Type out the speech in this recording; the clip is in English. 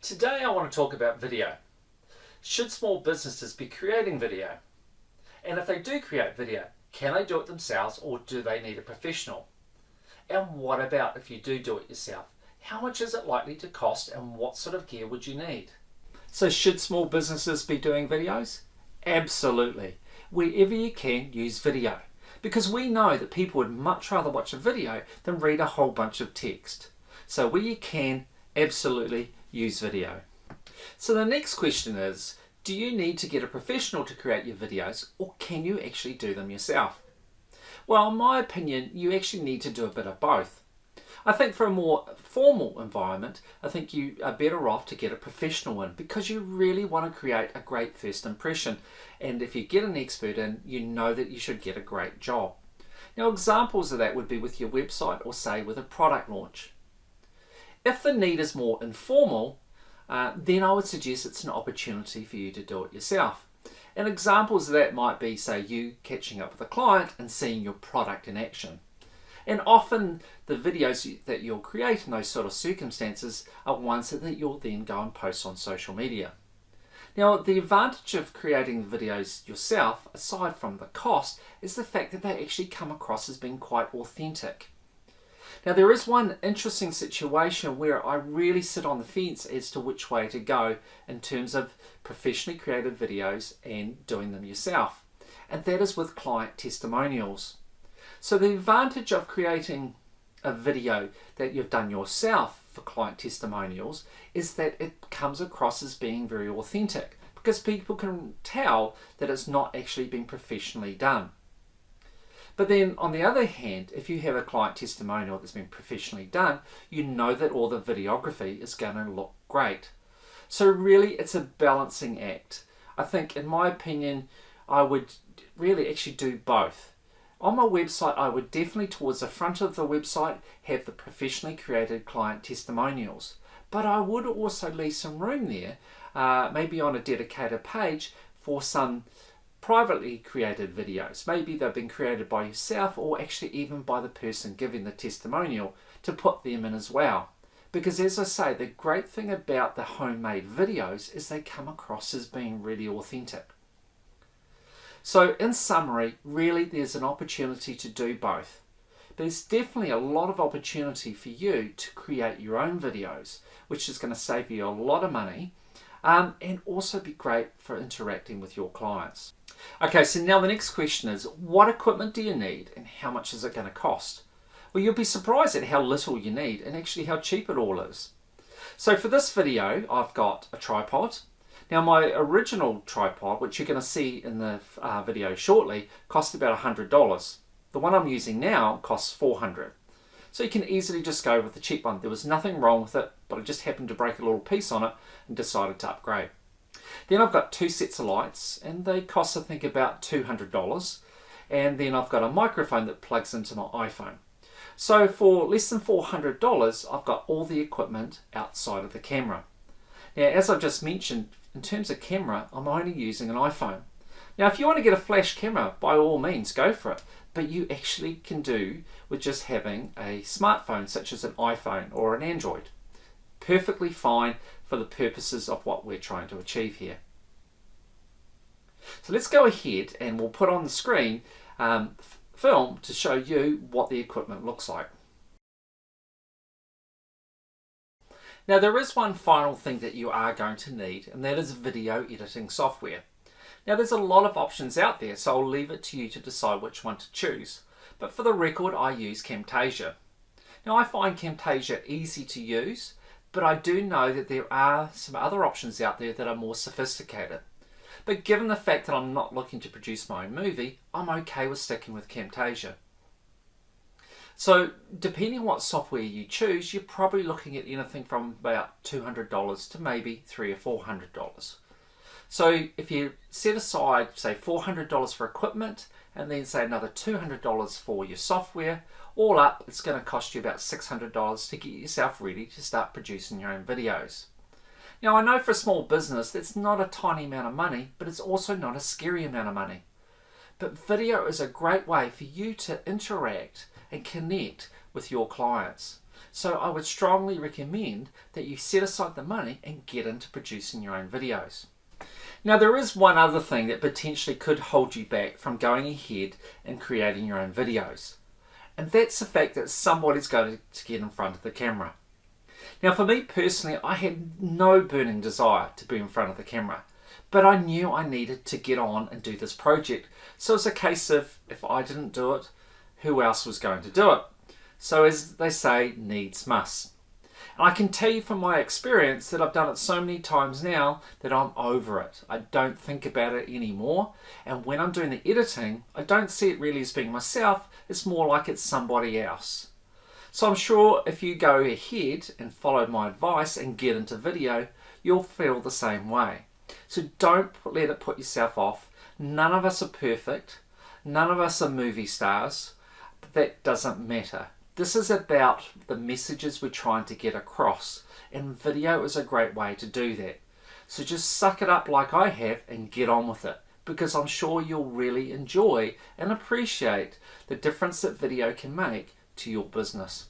Today I want to talk about video. Should small businesses be creating video? And if they do create video, can they do it themselves or do they need a professional? And what about if you do it yourself? How much is it likely to cost and what sort of gear would you need? So should small businesses be doing videos? Absolutely. Wherever you can, use video. Because we know that people would much rather watch a video than read a whole bunch of text. So where you can, absolutely use video. So the next question is, do you need to get a professional to create your videos or can you actually do them yourself? Well, in my opinion, you actually need to do a bit of both. I think for a more formal environment, I think you are better off to get a professional in because you really want to create a great first impression. And if you get an expert in, you know that you should get a great job. Now, examples of that would be with your website or say with a product launch. If the need is more informal, then I would suggest it's an opportunity for you to do it yourself. And examples of that might be, say, you catching up with a client and seeing your product in action. And often the videos that you'll create in those sort of circumstances are ones that you'll then go and post on social media. Now, the advantage of creating videos yourself, aside from the cost, is the fact that they actually come across as being quite authentic. Now, there is one interesting situation where I really sit on the fence as to which way to go in terms of professionally created videos and doing them yourself, and that is with client testimonials. So the advantage of creating a video that you've done yourself for client testimonials is that it comes across as being very authentic because people can tell that it's not actually been professionally done. But then on the other hand, if you have a client testimonial that's been professionally done, you know that all the videography is going to look great. So really it's a balancing act. I think in my opinion, I would really actually do both. On my website, I would definitely towards the front of the website have the professionally created client testimonials. But I would also leave some room there, maybe on a dedicated page for some privately created videos. Maybe they've been created by yourself or actually even by the person giving the testimonial to put them in as well. Because as I say, the great thing about the homemade videos is they come across as being really authentic. So in summary, really there's an opportunity to do both. There's definitely a lot of opportunity for you to create your own videos, which is going to save you a lot of money and also be great for interacting with your clients. Okay, so now the next question is, what equipment do you need and how much is it going to cost? Well, you'll be surprised at how little you need and actually how cheap it all is. So for this video, I've got a tripod. Now my original tripod, which you're going to see in the video shortly, cost about $100. The one I'm using now costs $400. So you can easily just go with the cheap one. There was nothing wrong with it, but I just happened to break a little piece on it and decided to upgrade. Then I've got two sets of lights and they cost I think about $200. And then I've got a microphone that plugs into my iPhone. So for less than $400, I've got all the equipment outside of the camera. Now, as I've just mentioned, in terms of camera, I'm only using an iPhone. Now, if you want to get a flash camera, by all means, go for it. But you actually can do with just having a smartphone, such as an iPhone or an Android. Perfectly fine for the purposes of what we're trying to achieve here. So let's go ahead and we'll put on the screen film to show you what the equipment looks like. Now there is one final thing that you are going to need, and that is video editing software. Now there's a lot of options out there, so I'll leave it to you to decide which one to choose. But for the record, I use Camtasia. Now I find Camtasia easy to use, but I do know that there are some other options out there that are more sophisticated. But given the fact that I'm not looking to produce my own movie, I'm okay with sticking with Camtasia. So depending on what software you choose, you're probably looking at anything from about $200 to maybe $300 or $400. So if you set aside, say, $400 for equipment and then say another $200 for your software, all up it's going to cost you about $600 to get yourself ready to start producing your own videos. Now I know for a small business that's not a tiny amount of money, but it's also not a scary amount of money. But video is a great way for you to interact and connect with your clients. So I would strongly recommend that you set aside the money and get into producing your own videos. Now there is one other thing that potentially could hold you back from going ahead and creating your own videos. And that's the fact that somebody's going to get in front of the camera. Now for me personally, I had no burning desire to be in front of the camera, but I knew I needed to get on and do this project. So it's a case of, if I didn't do it, who else was going to do it? So as they say, needs must. And I can tell you from my experience that I've done it so many times now that I'm over it. I don't think about it anymore. And when I'm doing the editing, I don't see it really as being myself. It's more like it's somebody else. So I'm sure if you go ahead and follow my advice and get into video, you'll feel the same way. So don't let it put yourself off. None of us are perfect. None of us are movie stars. But that doesn't matter. This is about the messages we're trying to get across, and video is a great way to do that. So just suck it up like I have and get on with it, because I'm sure you'll really enjoy and appreciate the difference that video can make to your business.